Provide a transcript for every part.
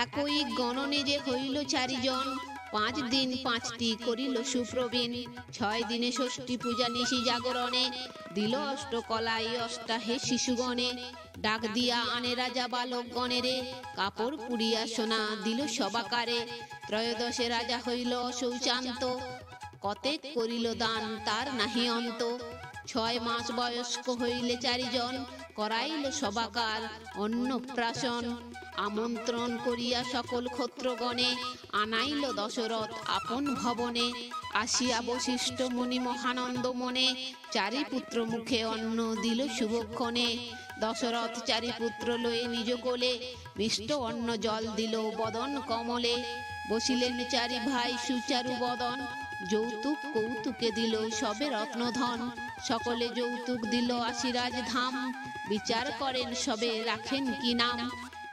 একই গণনে যে হইল চারিজন, 5 দিন 5টি করিল সুপ্রবীণ। 6 দিনে ষষ্ঠী পূজা নিশি জাগরণে, দিল অষ্টকলাই অষ্টাহে শিশুগণে। ডাক দিয়া আনে রাজা বালক গণেরে, কাপড় পুড়িয়া সোনা দিল সবাকারে। ত্রয়োদশে রাজা হইল শৌচান্ত, কতেক করিল দান তার নাহি অন্ত। 6 মাস বয়স্ক হইলে চারিজন, করাইল সবাকার অন্নপ্রাশন। আমন্ত্রণ করিয়া সকল ক্ষত্রগণে, আনাইল দশরথ আপন ভবনে। আসিয়া বশিষ্ঠ মুনি মহানন্দ মনে, 4 পুত্র মুখে অন্ন দিল শুভক্ষণে। দশরথ 4 পুত্র লয়ে নিজ কোলে, মিষ্ট অন্ন জল দিল বদন কমলে। বসিলেন 4 ভাই সুচারু বদন, যৌতুক কৌতুকে দিল সবে রত্নধন। সকলে যৌতুক দিল আশিরাজ ধাম, বিচার করেন সবে রাখেন কি নাম।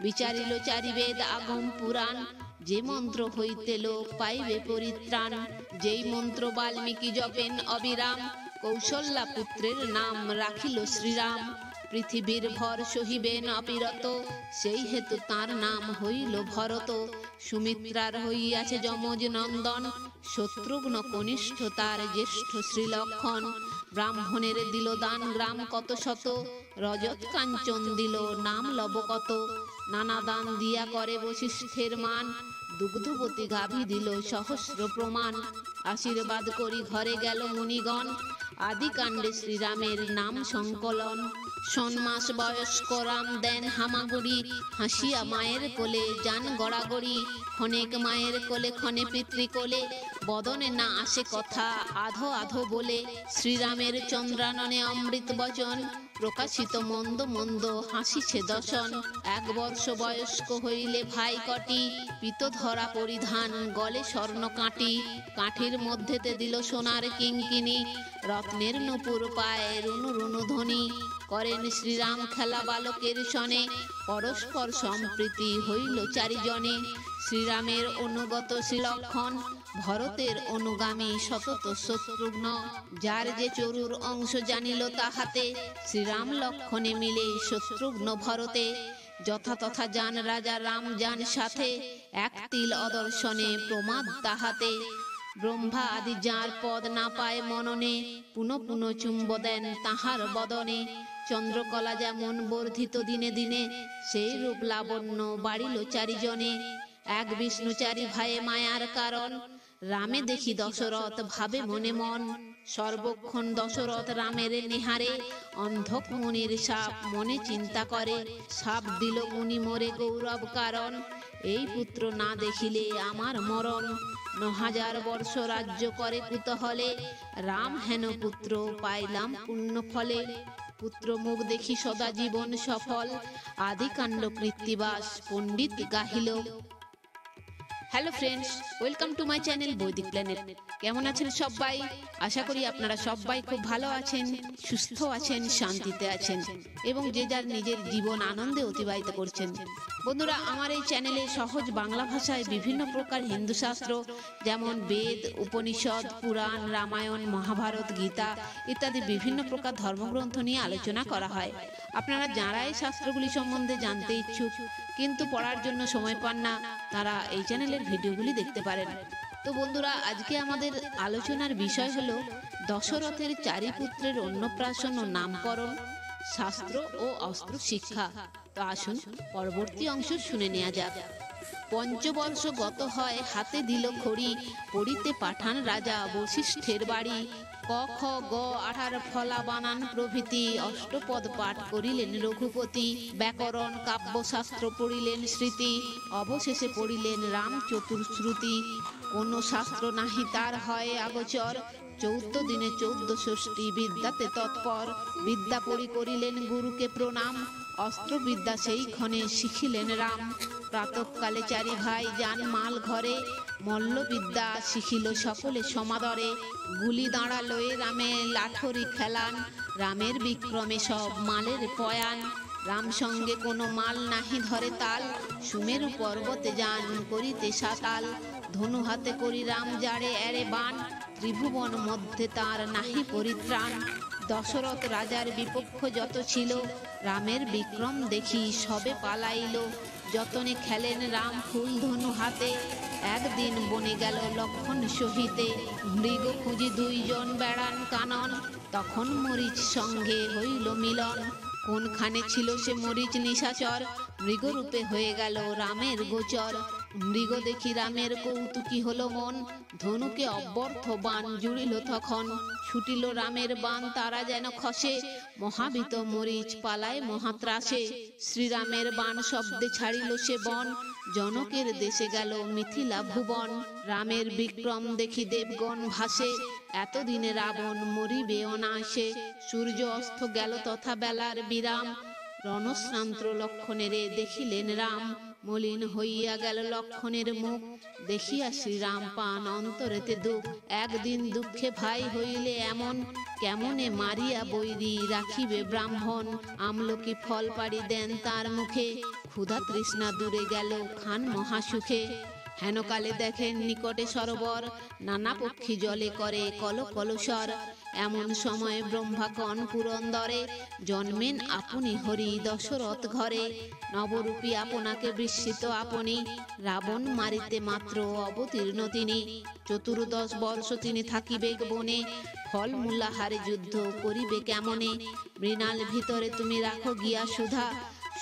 বিচারিল 4 বেদ আগম পুরাণ, যে মন্ত্র হইতে লোক পাইবে পরিত্রাণ। যেই মন্ত্র বাল্মীকি জপেন অবিরাম, কৌশল্যা পুত্রের নাম রাখিল শ্রীরাম। পৃথিবীর ভর সহিবেন অবিরত, সেই হেতু তার নাম হইল ভরত। সুমিত্রার হইয়াছে যমজ নন্দন, শত্রুঘ্ন কনিষ্ঠ তার জ্যেষ্ঠ শ্রীলক্ষণ। ব্রাহ্মণের দিল দান গ্রাম কত শত, রজত কাঞ্চন দিল নাম লব কত। নানা দান দিয়া করে বশিষ্ঠের মান, দুগ্ধবতী গাভী দিল সহস্র প্রমাণ। আশীর্বাদ করি ঘরে গেল মুনিগণ, আদি কাণ্ডে শ্রীরামের নাম সংকলন। 6 মাস বয়স্ক রাম দেন হামাগুড়ি, হাসিয়া মায়ের কোলে যান গড়াগড়ি। ক্ষণেক মায়ের কোলে ক্ষণে পিতৃকোলে, বদনে না আসে কথা আধো আধো বলে। শ্রীরামের চন্দ্রাননে অমৃত বচন, প্রকাশিত মন্দ মন্দ হাসিছে দশন। 1 বর্ষ বয়স্ক হইলে ভাই কটি, পিত ধরা পরিধান গলে স্বর্ণ কাঁটি। কাঠির মধ্যেতে দিল সোনার কিঙ্কিনি, রত্নের নূপুর পায়ে রুনু রুনু ধ্বনি। করেন শ্রীরাম খেলা বালকের সনে, পরস্পর সম্প্রীতি হইল 4 জনে। শ্রীরামের অনুগত শ্রীলক্ষণ, ভরতের অনুগামী সতত শত্রুঘ্ন। যার যে চরুর অংশ জানিল তাহাতে, শ্রীরাম লক্ষণে মিলে শত্রুঘ্ন ভরতে। যথা তথা যান রাজা রাম যান সাথে, 1 তিল অদর্শনে প্রমাদ তাহাতে। ব্রহ্মা আদি যার পদ না পায় মননে, পুনঃ পুনঃ চুম্ব দেন তাহার বদনে। চন্দ্রকলা যেমন বর্ধিত দিনে দিনে, সেই রূপ লাবণ্য বাড়িল 4 জনে। 1 বিষ্ণু 4 ভাইয়ে মায়ার কারণ, রামে দেখি দশরথ ভাবে মনে মন। সর্বক্ষণ দশরথ রামের নেহারে, অন্ধক মুনির সাপ মনে চিন্তা করে। সাপ দিল মুনি মোরে গৌরব কারণ, এই পুত্র না দেখিলে আমার মরণ। 9000 বর্ষ রাজ্য করে কুতহলে, রাম হেন পুত্র পাইলাম পুণ্য ফলে। পুত্র মুখ দেখি সদা জীবন সফল, আদি কাণ্ড কৃত্তিবাস পণ্ডিত গাহিল। Hello friends, welcome to my channel Vaidik Planet. কেমন আছেন সবাই? আশা করি আপনারা সবাই খুব ভালো আছেন, সুস্থ আছেন, শান্তিতে আছেন এবং যে যার নিজের জীবন আনন্দে অতিবাহিত করছেন। বন্ধুরা, আমার এই চ্যানেলে সহজ বাংলা ভাষায় বিভিন্ন প্রকার হিন্দু শাস্ত্র যেমন বেদ, উপনিষদ, পুরাণ, রামায়ণ, মহাভারত, গীতা ইত্যাদি বিভিন্ন প্রকার ধর্মগ্রন্থ নিয়ে আলোচনা করা হয়। আপনারা যারা এই শাস্ত্রগুলি সম্বন্ধে জানতে ইচ্ছুক কিন্তু পড়ার জন্য সময় পান না, তারা এই চ্যানেলের ভিডিওগুলি দেখতে পারেন। তো বন্ধুরা, আজকে আমাদের আলোচনার বিষয় হলো দশরথের 4 পুত্রের অন্নপ্রাশন ও নামকরণ, শাস্ত্র ও অস্ত্র শিক্ষা। তো আসুন পরবর্তী অংশ শুনে নেওয়া যাক। 5 বর্ষ গত হয়, হাতে দিল খড়ি, পড়িতে পাঠান রাজা বশিষ্ঠের বাড়ি। ক খ গ 18 ফলা বানান প্রভৃতি, অষ্টপদ পাঠ করিলেন রঘুপতি। ব্যাকরণ কাব্যশাস্ত্র পড়িলেন স্মৃতি, অবশেষে পড়িলেন রাম চতুশ্রুতি। কোন শাস্ত্র নাহি তার হয় আগোচর, 14 দিনে 14 ষষ্ঠী বিদ্যাতে তৎপর। বিদ্যা পড়ি করিলেন গুরুকে প্রণাম, অস্ত্রবিদ্যা সেই ক্ষণে শিখিলেন রাম। প্রাতঃকালে 4 ভাই যান মাল ঘরে, মল্লবিদ্যা শিখিল সকলে সমাদরে। গুলি দাঁড়া লয়ে রামে লাঠরি খেলান, রামের বিক্রমে সব মালের পয়ান। রাম সঙ্গে কোনো মাল নাহি ধরে তাল, সুমেরু পর্বতে যান করিতে সাতাল। ধনু হাতে করি রাম জাড়ে এরে বান, ত্রিভুবন মধ্যে তার নাহি পরিত্রাণ। দশরথ রাজার বিপক্ষ যত ছিল, রামের বিক্রম দেখি সবে পালাইল। যতনে খেলেন রাম ফুল ধনু হাতে। একদিন বনে গেল লক্ষণ সহিতে, মৃগ খুঁজি দুইজন বেড়ান কানন। তখন মরিচ সঙ্গে হইল মিলন, কোনখানে ছিল সে মরিচ নিশাচর। মৃগরূপে হয়ে গেল রামের গোচর, মৃগ দেখি রামের কৌতুকী হলো মন। ধনুকে অব্যর্থ বাণ জুড়িল তখন, ছুটিল রামের বাণ তারা যেন খসে। মহাবিত মরিচ পালায় মহাত্রাসে, শ্রীরামের বাণ শব্দে ছাড়িল সে বন। জনকের দেশে গেল মিথিলা ভুবন, রামের বিক্রম দেখি দেবগণ ভাসে। এতদিনে রাবণ মরিবে অনায়াসে, সূর্য অস্ত গেল তথা বেলার বিরাম। রণশ্রান্ত লক্ষণেরে দেখিলেন রাম, মলিন হইয়া গেল লক্ষণের মুখ। দেখিয়া শ্রীরাম পান অন্তরেতে দুঃখ, একদিন দুঃখে ভাই হইলে এমন। কেমনে মারিয়া বৈরী রাখিবে ব্রাহ্মণ, আমলকি ফল পাড়ি দেন তার মুখে। ক্ষুধা তৃষ্ণা দূরে গেল খান মহাসুখে। হেনকালে দেখেন নিকটে সরোবর, নানা পক্ষী জলে করে কল কলস্বর। এমন সময় ব্রহ্মাকণ পুরন্দরে, জন্মেন আপনি হরি দশরথ ঘরে। নবরূপী আপনাকে বিস্মিত আপনি, রাবণ মারিতে মাত্র অবতীর্ণ তিনি। 14 বর্ষ তিনি থাকিবে বনে, ফল মূলাহারে যুদ্ধ করিবে কেমনে। মৃণাল ভিতরে তুমি রাখো গিয়া সুধা,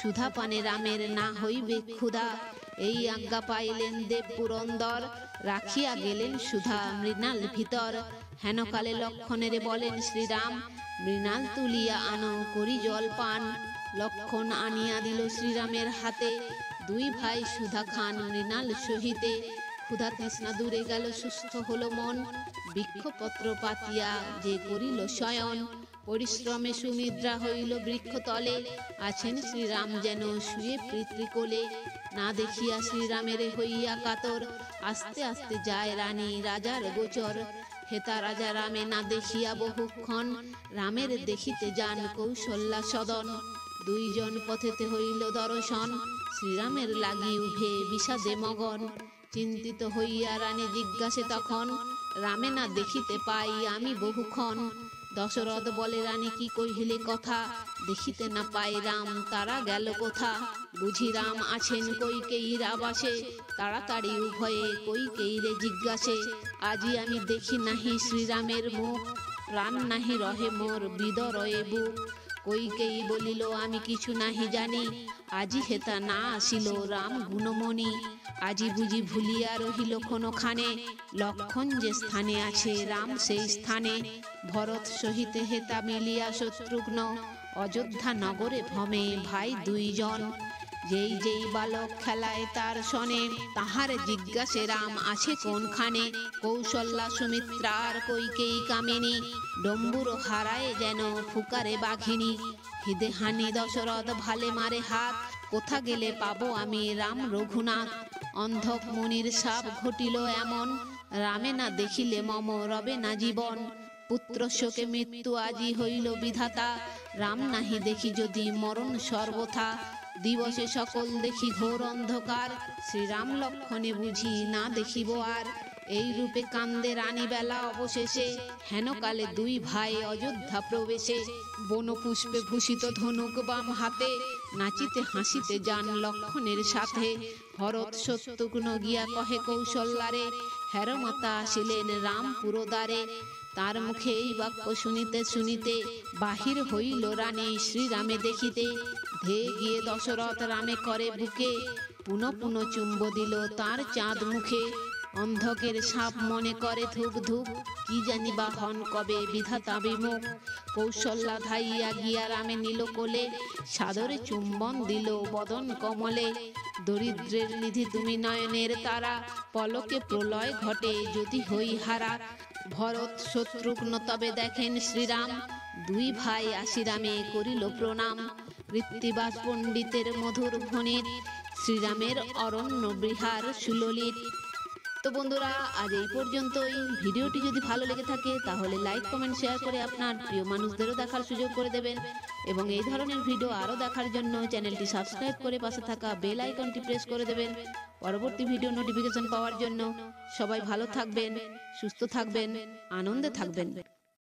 সুধা পানে রামের না হইবে ক্ষুধা। এই আজ্ঞা পাইলেন দেব পুরন্দর, রাখিয়া গেলেন সুধা মৃণাল ভিতর। হেনকালে লক্ষণেরে বলেন শ্রীরাম, মৃণাল তুলিয়া আনো করি জল পান। লক্ষণ আনিয়া দিল শ্রীরামের হাতে, দুই ভাই সুধা খান মৃণাল সহিতে। ক্ষুধা তৃষ্ণা দূরে গেল সুস্থ হলো মন, বৃক্ষপত্র পাতিয়া যে করিল শয়ন। পরিশ্রমে সুনিদ্রা হইল বৃক্ষতলে, আছেন শ্রীরাম যেন শুয়ে পিতৃকোলে। না দেখিয়া শ্রীরামের হইয়া কাতর, আস্তে আস্তে যায় রানী রাজার গোচর। হেতা রাজা রামে না দেখিয়া বহুক্ষণ, রামের দেখিতে যান কৌশল্যা সদন। দুইজন পথেতে হইল দর্শন, শ্রীরামের লাগি উভে বিষাদে মগন। চিন্তিত হইয়া রানী জিজ্ঞাসে তখন, রামে না দেখিতে পাই আমি বহুক্ষণ। দশরথ বলে রানী কি কহিলে কথা, দেখিতে না পাই রাম তারা গেল কোথা। বুঝি রাম আছেন কৈকেয়ীর আবাসে, তাড়াতাড়ি উভয়ে কৈকেয়ীরে জিজ্ঞাসে। আজি আমি দেখি নাহি শ্রীরামের মুখ, প্রাণ নাহি রহে মোর বিদরয়ে বুক। কৈকেয়ী বলিল আমি কিছু নাহি জানি, আজি হেতা না আসিল রাম গুণমণি। আজি বুঝি ভুলিয়া রহিল ক্ষণখানে, লক্ষণ যে স্থানে আছে রাম সেই স্থানে। ভরত সহিতে হেতা মিলিয়া শত্রুঘ্ন, অযোধ্যা নগরে ভ্রমে ভাই দুইজন। যেই যেই বালক খেলায় তার সনে, তাহার জিজ্ঞাসে রাম আছে কোনখানে। কৌশল্যা সুমিত্রার কৈকেয়ী কামিনী, ডম্বুর হারায় যেন ফুকারে বাঘিনী। হৃদে হানি দশরথ ভালে মারে হাত, কোথা গেলে পাবো আমি রাম রঘুনাথ। অন্ধক মুনির সাপ ঘটিল এমন, রামে না দেখিলে মম রবে না জীবন। পুত্র শোকে মৃত্যু আজি হইল বিধাতা, রাম নাহি দেখি যদি মরণ সর্বথা। দিবসে সকল দেখি ঘোর অন্ধকার, শ্রীরাম লক্ষণে বুঝি না দেখিব আর। এই রূপে কান্দে রানী বেলা অবশেষে, হেনকালে দুই ভাই অযোধ্যা প্রবেশে। বনপুষ্পে ভূষিত ধনুক বাম হাতে, নাচিতে হাসিতে যান লক্ষণের সাথে। ভরত শত্রুঘ্ন গিয়া কহে কৌশল্যারে, হের মাতা আসিলেন রাম পুরোদ্বারে। তার মুখে এই বাক্য শুনিতে শুনিতে, বাহির হইল রানী শ্রীরামে দেখিতে। ধেয়ে গিয়ে দশরথ রামে করে বুকে, পুনঃ পুনঃ চুম্ব দিল তার চাঁদ মুখে। অন্ধকের সাপ মনে করে ধুক ধুক, কি জানি বা হন কবে বিধাতা বিমুখ। কৌশল্যা ধাইয়া গিয়া রামে নিল কোলে, সাদরে চুম্বন দিল বদন কমলে। দরিদ্রের নিধি তুমি নয়নের তারা, পলকে প্রলয় ঘটে যদি হই হারা। ভরত শত্রুঘ্ন তবে দেখেন শ্রীরাম, দুই ভাই আশিরামে করিল প্রণাম। কৃত্তিবাস পণ্ডিতের মধুর ধ্বনির, শ্রীরামের অরণ্য বিহার সুললিত। তো বন্ধুরা আজ এই পর্যন্তই। ভিডিওটি যদি ভালো লেগে থাকে তাহলে লাইক কমেন্ট শেয়ার করে আপনার প্রিয় মানুষদেরও দেখার সুযোগ করে দেবেন, এবং এই ধরনের ভিডিও আরও দেখার জন্য চ্যানেলটি সাবস্ক্রাইব করে পাশে থাকা বেল আইকনটি প্রেস করে দেবেন পরবর্তী ভিডিও নোটিফিকেশন পাওয়ার জন্য। সবাই ভালো থাকবেন, সুস্থ থাকবেন, আনন্দে থাকবেন।